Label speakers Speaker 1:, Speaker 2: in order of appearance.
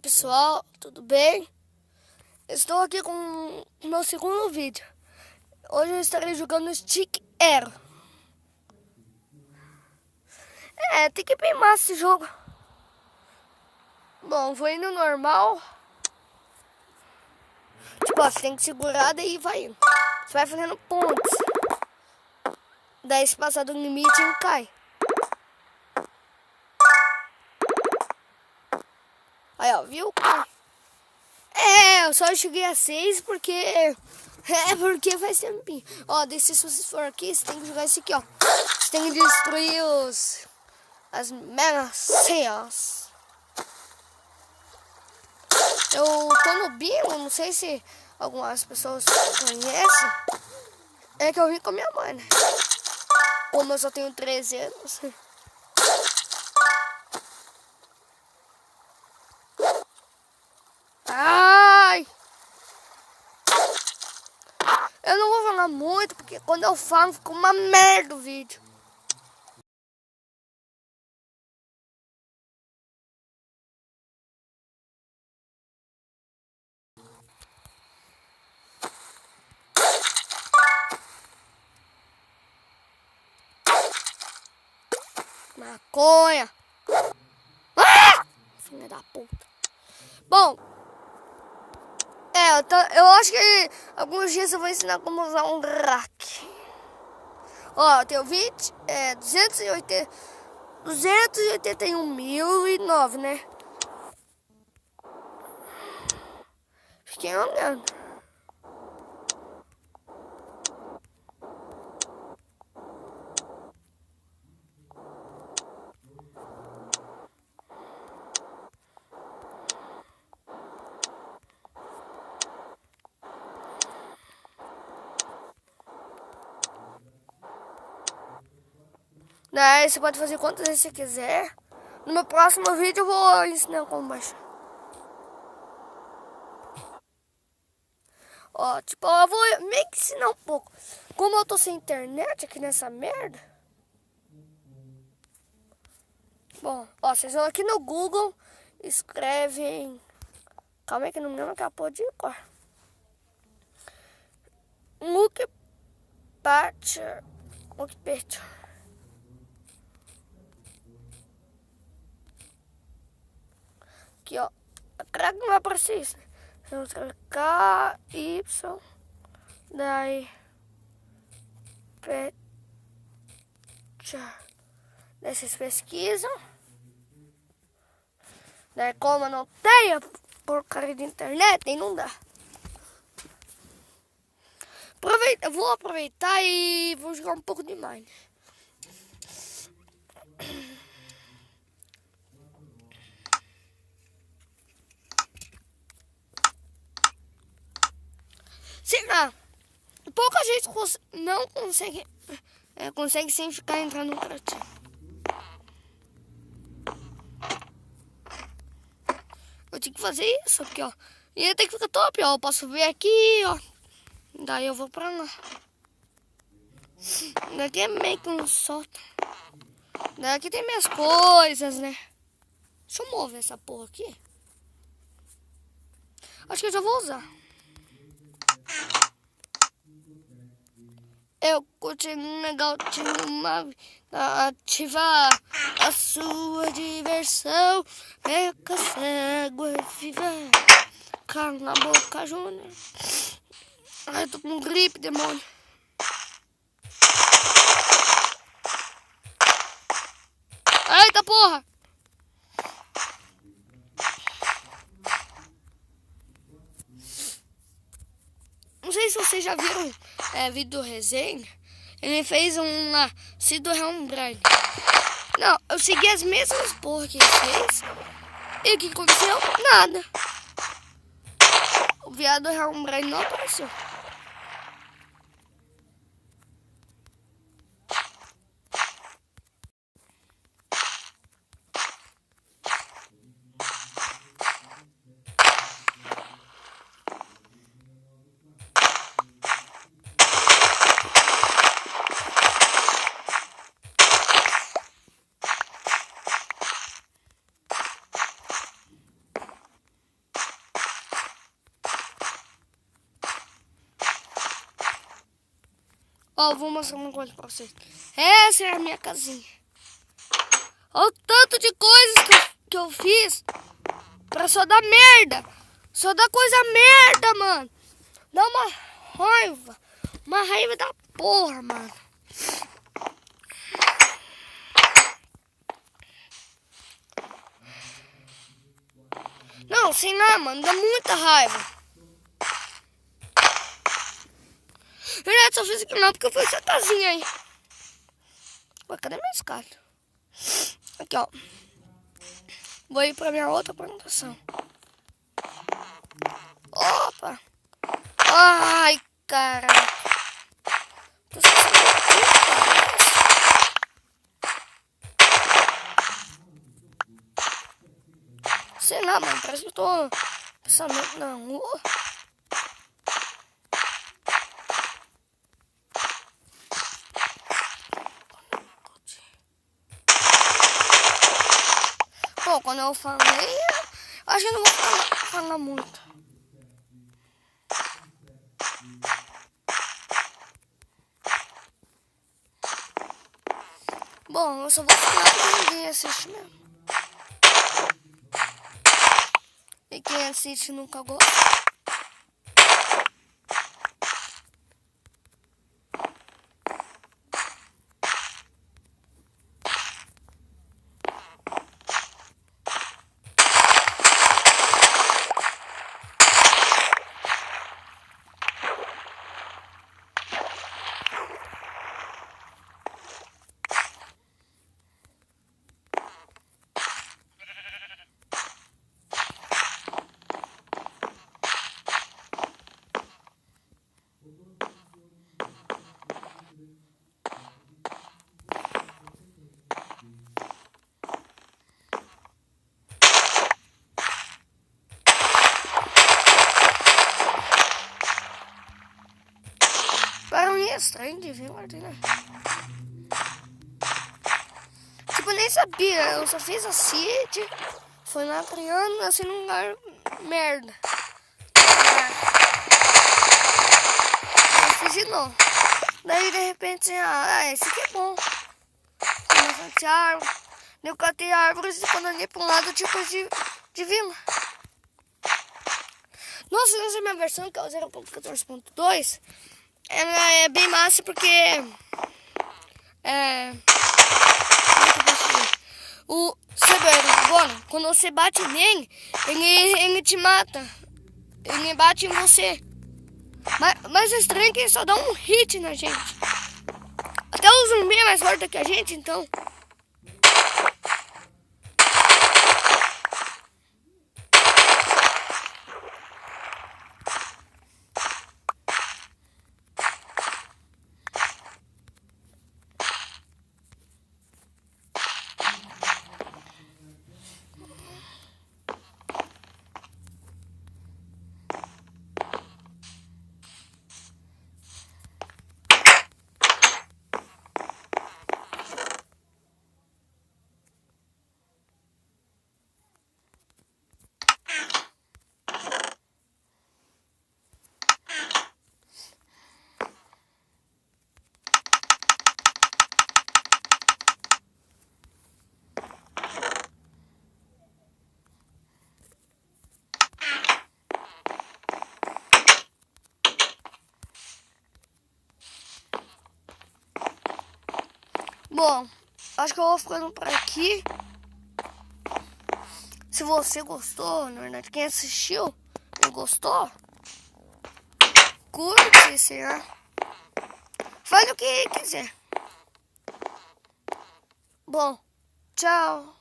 Speaker 1: pessoal, tudo bem? Estou aqui com o meu segundo vídeo. Hoje eu estarei jogando Stick Hero. Tem que bem massa esse jogo. Bom, vou indo normal. Tipo, ó, você tem que segurar, daí vai indo. Você vai fazendo pontes. Daí se passar do limite, ele cai. Aí, ó, viu? Eu só cheguei a 6 porque... porque faz tempinho. Ó, daí se você for aqui, você tem que jogar esse aqui, ó. Você tem que destruir as mega senhas. Eu tô no bingo, não sei se algumas pessoas conhecem. É que eu vim com a minha mãe, né? Como eu só tenho 13 anos. Ai! Eu não vou falar muito, porque quando eu falo fica uma merda o vídeo. Maconha! Ah! Filha da puta. Bom, eu acho que alguns dias eu vou ensinar como usar um rack. Ó, tem o 20, 281.009, né? Fiquei olhando. Daí você pode fazer quantas vezes você quiser. No meu próximo vídeo eu vou ensinar como baixar. Ó, tipo, eu vou meio que ensinar um pouco. Como eu tô sem internet aqui nessa merda. Bom, ó, vocês vão aqui no Google, escrevem... Calma aí que não me lembro que a porra de cor. Wikipedia. Aqui, ó. Claro que não vai aparecer isso. Vamos escrever KY. Daí. Daí vocês pesquisam. Daí como eu não tenho porcaria de internet, aí não dá. Eu vou aproveitar e vou jogar um pouco de Mine. Será? Pouca gente não consegue consegue sem ficar entrando no pratinho. Eu tenho que fazer isso aqui, ó. E tem que ficar top, ó. Eu posso ver aqui, ó. Daí eu vou pra lá. Daqui é meio que um sótão. Daqui tem minhas coisas, né? Deixa eu mover essa porra aqui. Acho que eu já vou usar. Eu continuo legal, tinha uma vida ativa. A sua diversão é ficar cego e viver. Cala a boca, Júnior. Ai, tô com gripe, demônio. Eita porra! Não sei se vocês já viram vídeo do resenha. Ele fez uma Cido Realm Grind. Não, eu segui as mesmas porra que ele fez. E o que aconteceu? Nada. O viado Realm Grind não apareceu. Ó, eu vou mostrar uma coisa pra vocês. Essa é a minha casinha. Olha o tanto de coisas que eu fiz pra só dar merda. Só dar coisa merda, mano. Dá uma raiva. Uma raiva da porra, mano. Não, sei lá, mano. Dá muita raiva. Verdade, só fiz aqui não, porque eu fui essa casinha aí. Ué, cadê minha escada? Aqui, ó. Vou ir pra minha outra plantação. Opa! Ai, caraca. Sei lá, mano. Parece que eu tô pensamento na rua. Pô, quando eu falei, acho que eu não vou falar muito. Bom, eu só vou falar pra ninguém assiste mesmo. E quem assiste nunca gosta. Barulhinho estranho de ver, né? Tipo, eu nem sabia. Eu só fiz a City. Foi lá criando assim num lugar merda. Eu fiz de novo. Daí de repente assim, esse aqui é bom. Bastante árvore. Eu catei árvores e quando eu olhei pra um lado tipo de vila. Nossa, essa é a minha versão, que é o 0.14.2. É bem massa porque o Cyberbono, quando você bate nele, ele te mata. Ele bate em você. Mas o estranho é que ele só dá um hit na gente. Até o zumbi é mais forte que a gente, então. Bom, acho que eu vou ficando por aqui. Se você gostou, na verdade, quem assistiu e gostou, curte, senhor. Faz o que quiser. Bom, tchau.